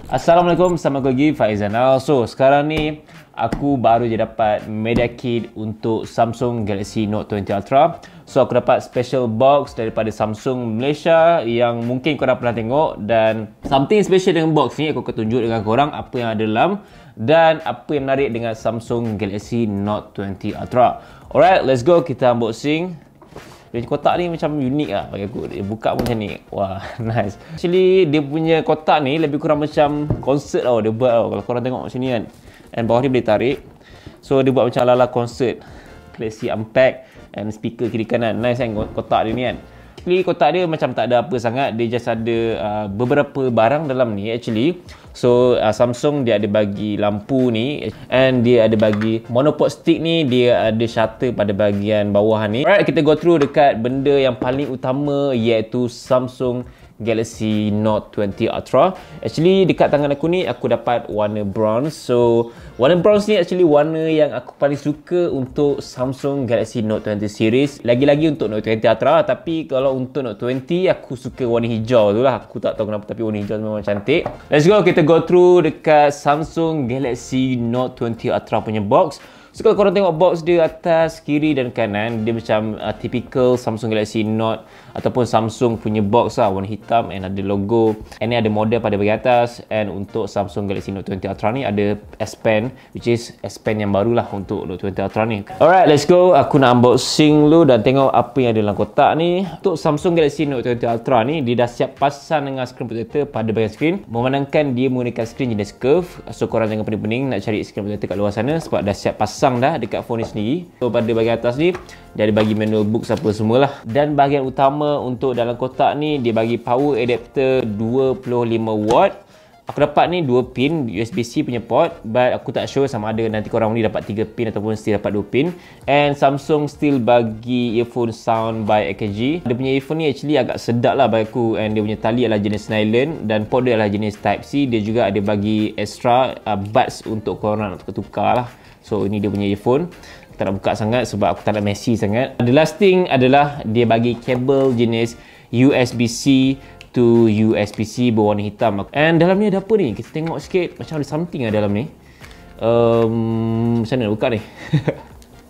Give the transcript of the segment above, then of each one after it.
Assalamualaikum, selamat pagi FAIZ. So, sekarang ni aku baru je dapat media kit untuk Samsung Galaxy Note 20 Ultra. So, aku dapat special box daripada Samsung Malaysia yang mungkin korang pernah tengok, dan something special dengan box ni aku akan tunjuk dengan korang apa yang ada dalam dan apa yang menarik dengan Samsung Galaxy Note 20 Ultra. Alright, let's go, kita unboxing. Dia kotak ni macam unik lah bagi aku. Dia buka pun macam ni. Wah, nice. Actually, dia punya kotak ni lebih kurang macam konsert tau dia buat tau. Kalau korang tengok macam ni kan. And bawah ni boleh tarik. So, dia buat macam ala-ala konsert. Classy unpack and speaker kiri kanan. Nice kan kotak dia ni kan. Actually, kotak dia macam tak ada apa sangat. Dia just ada beberapa barang dalam ni actually. So, Samsung dia ada bagi lampu ni, and dia ada bagi monopod stick ni, dia ada shutter pada bahagian bawah ni. Alright, kita go through dekat benda yang paling utama, iaitu Samsung Galaxy Note 20 Ultra. Actually, dekat tangan aku ni, aku dapat warna bronze. So, warna bronze ni actually warna yang aku paling suka untuk Samsung Galaxy Note 20 series. Lagi-lagi untuk Note 20 Ultra. Tapi kalau untuk Note 20, aku suka warna hijau tu lah. Aku tak tahu kenapa, tapi warna hijau memang cantik. Let's go, kita go through dekat Samsung Galaxy Note 20 Ultra punya box. So, kalau korang tengok box dia atas, kiri dan kanan, dia macam typical Samsung Galaxy Note ataupun Samsung punya box lah, warna hitam and ada logo. And ni ada model pada bahagian atas. And untuk Samsung Galaxy Note 20 Ultra ni ada S Pen, which is S Pen yang baru lah untuk Note 20 Ultra ni. Alright, let's go. Aku nak unboxing dulu dan tengok apa yang ada dalam kotak ni. Untuk Samsung Galaxy Note 20 Ultra ni, dia dah siap pasang dengan screen protector pada bahagian screen. Memandangkan dia menggunakan screen jenis curve. So, korang jangan pening-pening nak cari screen protector kat luar sana sebab dah siap pasang dah dekat phone ni sendiri. So, pada bahagian atas ni dia ada bagi manual books apa semualah. Dan bahagian utama untuk dalam kotak ni, dia bagi power adapter 25 watt. Aku dapat ni 2 pin USB-C punya port, but aku tak sure sama ada nanti korang ni dapat 3 pin ataupun still dapat 2 pin. And Samsung still bagi earphone sound by AKG. Dia punya earphone ni actually agak sedap lah bagi aku, and dia punya tali adalah jenis nylon dan port dia adalah jenis Type-C. Dia juga ada bagi extra buds untuk korang nak tukar-tukar lah. So, ini dia punya earphone. Tak nak buka sangat sebab aku tak nak messy sangat. The last thing adalah dia bagi kabel jenis USB-C to USB-C berwarna hitam. And dalam ni ada apa ni? Kita tengok sikit. Macam ada something dalam ni. Macam mana nak buka ni?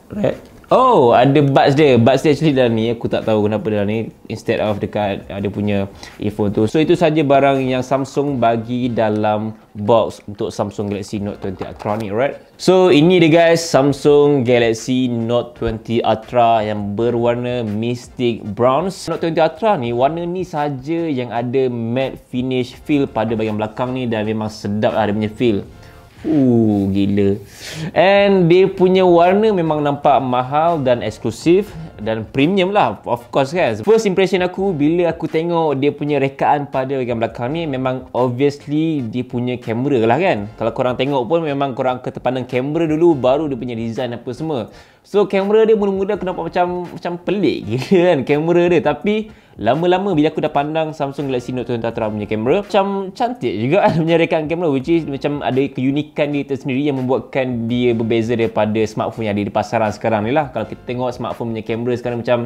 Right. Oh, ada buds dia. Buds dia actually dalam ni. Aku tak tahu kenapa dalam ni instead of dekat ada punya earphone tu. So, itu saja barang yang Samsung bagi dalam box untuk Samsung Galaxy Note 20 Ultra ni, right? So, ini dia guys, Samsung Galaxy Note 20 Ultra yang berwarna Mystic Bronze. Note 20 Ultra ni, warna ni saja yang ada matte finish feel pada bahagian belakang ni, dan memang sedap lah dia punya feel. Gila. And dia punya warna memang nampak mahal dan eksklusif dan premium lah, of course guys. First impression aku bila aku tengok dia punya rekaan pada bahagian belakang ni, memang obviously dia punya kamera lah kan. Kalau korang tengok pun memang korang akan terpandang kamera dulu, baru dia punya design apa semua. So, kamera dia mula-mula aku nampak macam pelik gila kan kamera dia. Tapi lama-lama bila aku dah pandang Samsung Galaxy Note 20 Ultra punya kamera, macam cantik juga punya rekaan kamera, which is macam ada keunikan dia tersendiri yang membuatkan dia berbeza daripada smartphone yang ada di pasaran sekarang ni lah. Kalau kita tengok smartphone punya kamera sekarang macam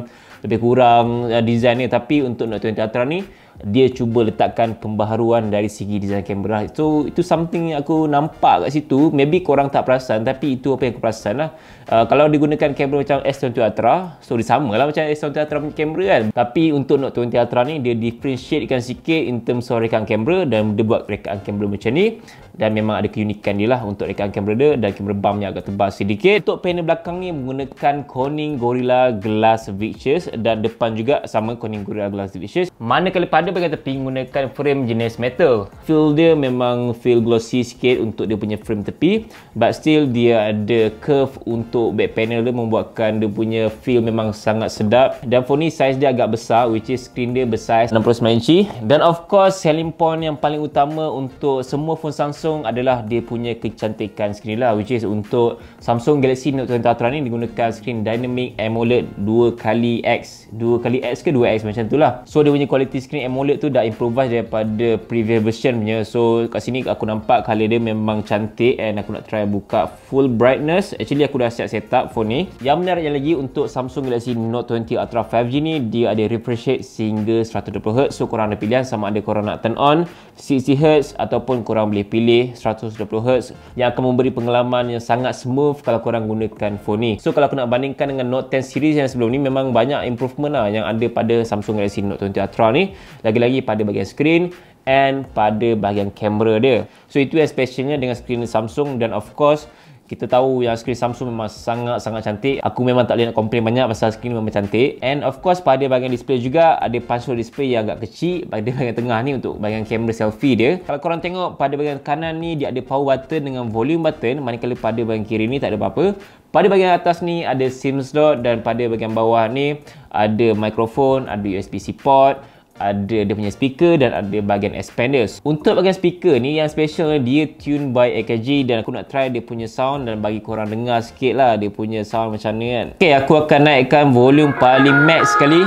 lebih kurang design dia, tapi untuk Note 20 Ultra ni dia cuba letakkan pembaharuan dari segi design kamera. So, itu something yang aku nampak kat situ. Maybe korang tak perasan, tapi itu apa yang aku perasan lah. Kalau digunakan kamera macam S20 Ultra, so dia sama lah macam S20 Ultra punya kamera kan. Tapi untuk Note 20 Ultra ni, dia differentiatekan sikit in terms of rekaan kamera, dan dia buat rekaan kamera macam ni. Dan memang ada keunikan dia lah untuk rekaan kamera dia, dan kamera bumpnya agak tebal sedikit. Untuk panel belakang ni menggunakan Corning Gorilla Glass Victus, dan depan juga sama Corning Gorilla Glass Victus. Manakala pada bahagian tepi menggunakan frame jenis metal. Feel dia memang feel glossy sikit untuk dia punya frame tepi, but still dia ada curve untuk back panel dia, membuatkan dia punya feel memang sangat sedap. Dan phone ni size dia agak besar, which is screen dia bersaiz 69 inci. Dan of course, selling point yang paling utama untuk semua phone Samsung adalah dia punya kecantikan skrin lah, which is untuk Samsung Galaxy Note 20 Ultra ni digunakan skrin Dynamic AMOLED 2x. 2x ke 2x macam tu lah. So, dia punya quality skrin AMOLED tu dah improvise daripada previous version punya. So kat sini aku nampak color dia memang cantik, and aku nak try buka full brightness. Actually aku dah siap set up phone ni. Yang menariknya lagi untuk Samsung Galaxy Note 20 Ultra 5G ni, dia ada refresh rate sehingga 120Hz. So korang ada pilihan sama ada korang nak turn on 60Hz ataupun korang boleh pilih 120Hz yang akan memberi pengalaman yang sangat smooth kalau korang gunakan phone ni. So kalau aku nak bandingkan dengan Note 10 series yang sebelum ni, memang banyak improvement lah yang ada pada Samsung Galaxy Note 20 Ultra ni. Lagi-lagi pada bahagian screen and pada bahagian kamera dia. So itu yang specialnya dengan screen Samsung. Dan of course kita tahu yang skrin Samsung memang sangat-sangat cantik. Aku memang tak boleh nak komplain banyak pasal skrin memang cantik. And of course pada bahagian display juga ada punch hole display yang agak kecil pada bahagian tengah ni untuk bahagian kamera selfie dia. Kalau korang tengok pada bahagian kanan ni dia ada power button dengan volume button, manakala pada bahagian kiri ni tak ada apa-apa. Pada bahagian atas ni ada SIM slot, dan pada bahagian bawah ni ada mikrofon, ada USB-C port, ada dia punya speaker dan ada bahagian expanders. Untuk bahagian speaker ni yang special, dia tune by AKG, dan aku nak try dia punya sound dan bagi korang dengar sikit lah dia punya sound macam mana kan. Okay, aku akan naikkan volume paling max sekali.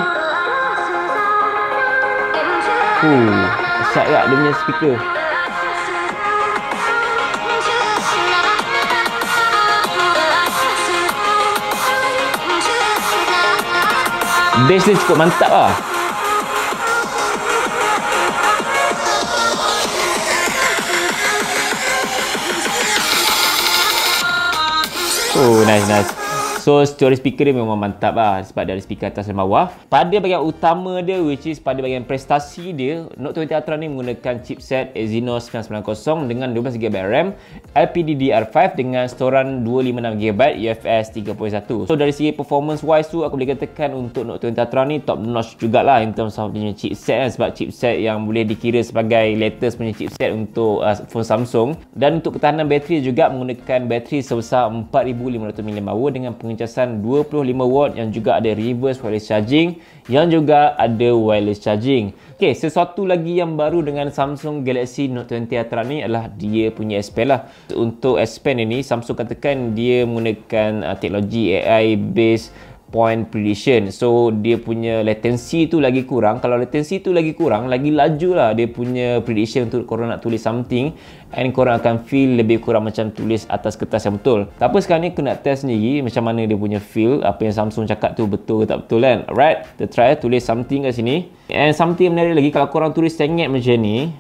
Besar tak dia punya speaker. Bass dia cukup mantap lah. Nice. So story speaker dia memang mantap lah sebab dia ada speaker atas dan bawah. Pada bahagian utama dia, which is pada bahagian prestasi dia, Note 20 Ultra ni menggunakan chipset Exynos 990 dengan 12GB RAM, LPDDR5 dengan storan 256GB UFS 3.1. So dari segi performance wise tu, aku boleh katakan untuk Note 20 Ultra ni top notch jugalah in terms of dia chipset kan, sebab chipset yang boleh dikira sebagai latest punya chipset untuk phone Samsung. Dan untuk ketahanan bateri juga menggunakan bateri sebesar 4500 mAh dengan pengecasan 25W yang juga ada reverse wireless charging, yang juga ada wireless charging. Okay, sesuatu lagi yang baru dengan Samsung Galaxy Note 20 Ultra ni adalah dia punya S Pen lah. Untuk S Pen ini, Samsung katakan dia menggunakan teknologi AI based point prediction. So dia punya latency tu lagi kurang. Kalau latency tu lagi kurang, lagi laju lah dia punya prediction untuk korang nak tulis something, and korang akan feel lebih kurang macam tulis atas kertas yang betul. Tak apa, sekarang ni aku nak test sendiri macam mana dia punya feel, apa yang Samsung cakap tu betul ke tak betul kan. Alright, kita try tulis something kat sini. And something yang menarik lagi, kalau korang tulis sengit macam ni,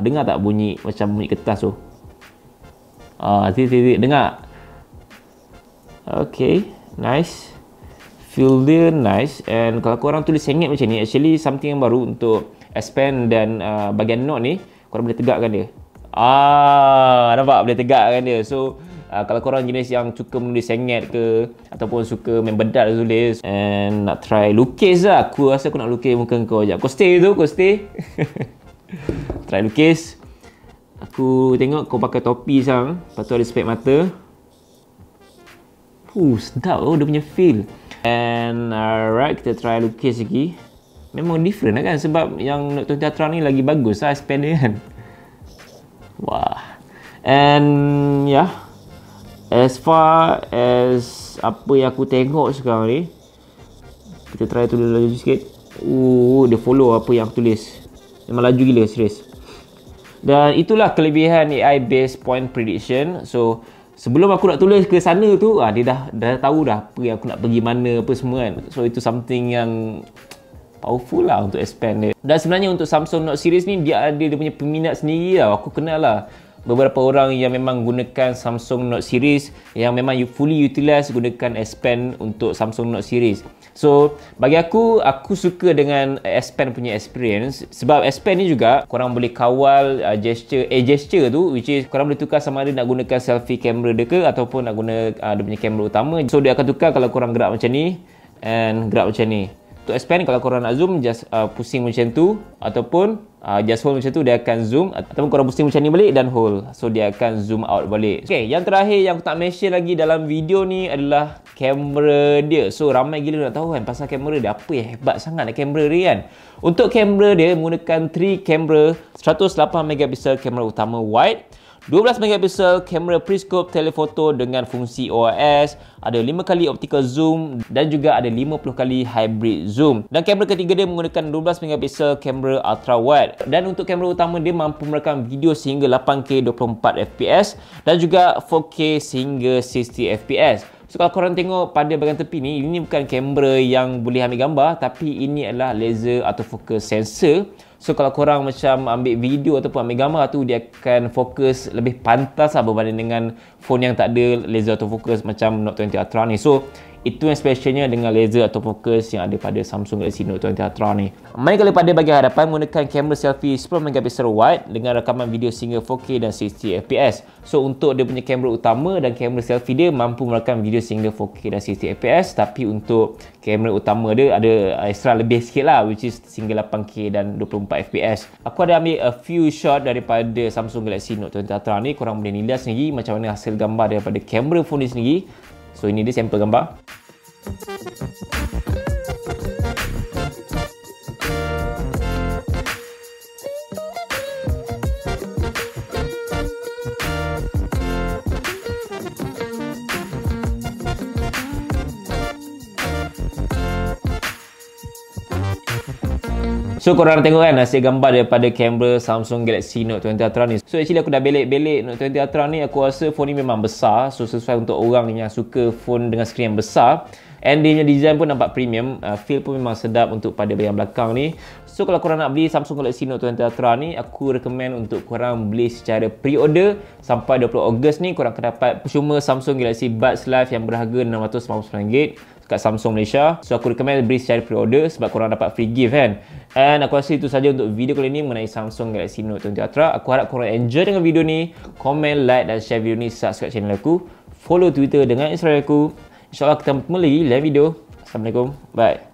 dengar tak bunyi macam bunyi kertas tu? Dengar? Okay, nice. Feel dia nice. And kalau korang tulis sengit macam ni, actually something yang baru untuk S Pen dan bahagian Note ni, korang boleh tegakkan dia. Nampak? Boleh tegakkan dia. So kalau korang jenis yang suka menulis sengit ke, ataupun suka main bedak tulis, and nak try lukis lah, aku rasa aku nak lukis muka kau sekejap. Kau stay tu, kau stay. Try lukis. Aku tengok kau pakai topi sekarang, lepas tu ada spek mata. Sedap dia punya feel. And alright, kita try lukis lagi. Memang different lah kan, sebab yang Note 20 Ultra ni lagi bagus lah S Pen dia kan. Wah. And yeah, as far as apa yang aku tengok sekarang ni, kita try tulis laju sikit. Dia follow apa yang aku tulis. Memang laju gila, serius. Dan itulah kelebihan AI based point prediction. So sebelum aku nak tulis ke sana tu, dia dah tahu dah apa yang aku nak pergi mana apa semua kan. So itu something yang powerful lah untuk S Pen dia. Dan sebenarnya untuk Samsung Note series ni, dia ada dia punya peminat sendiri lah. Aku kenal lah beberapa orang yang memang gunakan Samsung Note series, yang memang fully utilize gunakan S Pen untuk Samsung Note series. So bagi aku suka dengan S Pen punya experience, sebab S Pen ni juga korang boleh kawal gesture tu, which is korang boleh tukar sama ada nak gunakan selfie kamera dia ke, ataupun nak guna dia punya kamera utama. So dia akan tukar kalau korang gerak macam ni and gerak macam ni. Untuk S Pen, kalau korang nak zoom, just pusing macam tu, ataupun just hold macam tu, dia akan zoom. Ataupun korang pusing macam ni balik dan hold, so dia akan zoom out balik. Okay, yang terakhir yang aku tak mention lagi dalam video ni adalah kamera dia. So ramai gila nak tahu kan pasal kamera dia, apa yang hebat sangat nak kamera dia kan. Untuk kamera dia menggunakan 3 kamera, 108 megapixel kamera utama wide, 12 megapiksel kamera periscope telefoto dengan fungsi OIS, ada 5 kali optical zoom dan juga ada 50 kali hybrid zoom. Dan kamera ketiga dia menggunakan 12 megapiksel kamera ultra wide. Dan untuk kamera utama dia mampu merekam video sehingga 8K 24 fps dan juga 4K sehingga 60 fps. So kalau korang tengok pada bahagian tepi ni, ini bukan kamera yang boleh ambil gambar, tapi ini adalah laser autofocus sensor. So kalau korang macam ambil video ataupun ambil gambar tu, dia akan fokus lebih pantas lah berbanding dengan phone yang tak ada laser autofocus macam Note 20 Ultra ni. So itu yang specialnya dengan laser autofocus yang ada pada Samsung Galaxy Note 20 Ultra ni. Manakala pada bahagian hadapan menggunakan kamera selfie 10 megapiksel wide dengan rakaman video sehingga 4K dan 60 fps. So untuk dia punya kamera utama dan kamera selfie dia mampu merakam video sehingga 4K dan 60 fps, tapi untuk kamera utama dia ada extra lebih sikit lah, which is sehingga 8K dan 24 fps. Aku ada ambil a few shot daripada Samsung Galaxy Note 20 Ultra ni. Korang boleh nilai sendiri macam mana hasil gambar daripada kamera phone ni sendiri. So ini dia sampel gambar. So korang tengok kan hasil gambar daripada kamera Samsung Galaxy Note 20 Ultra ni. So actually aku dah belik-belik Note 20 Ultra ni. Aku rasa phone ni memang besar. So sesuai untuk orang yang suka phone dengan skrin yang besar. And dia punya design pun nampak premium. Feel pun memang sedap untuk pada bahagian belakang ni. So kalau korang nak beli Samsung Galaxy Note 20 Ultra ni, aku recommend untuk korang beli secara pre-order. Sampai 20 Ogos ni korang akan dapat percuma Samsung Galaxy Buds Live yang berharga RM699 kat Samsung Malaysia. So aku recommend beli secara pre-order sebab korang dapat free gift kan. And aku rasa itu saja untuk video kali ni mengenai Samsung Galaxy Note 20 Ultra. Aku harap korang enjoy dengan video ni. Komen, like dan share video ni. Subscribe channel aku. Follow Twitter dengan Instagram aku. InsyaAllah kita bertemu lagi dalam video. Assalamualaikum. Bye.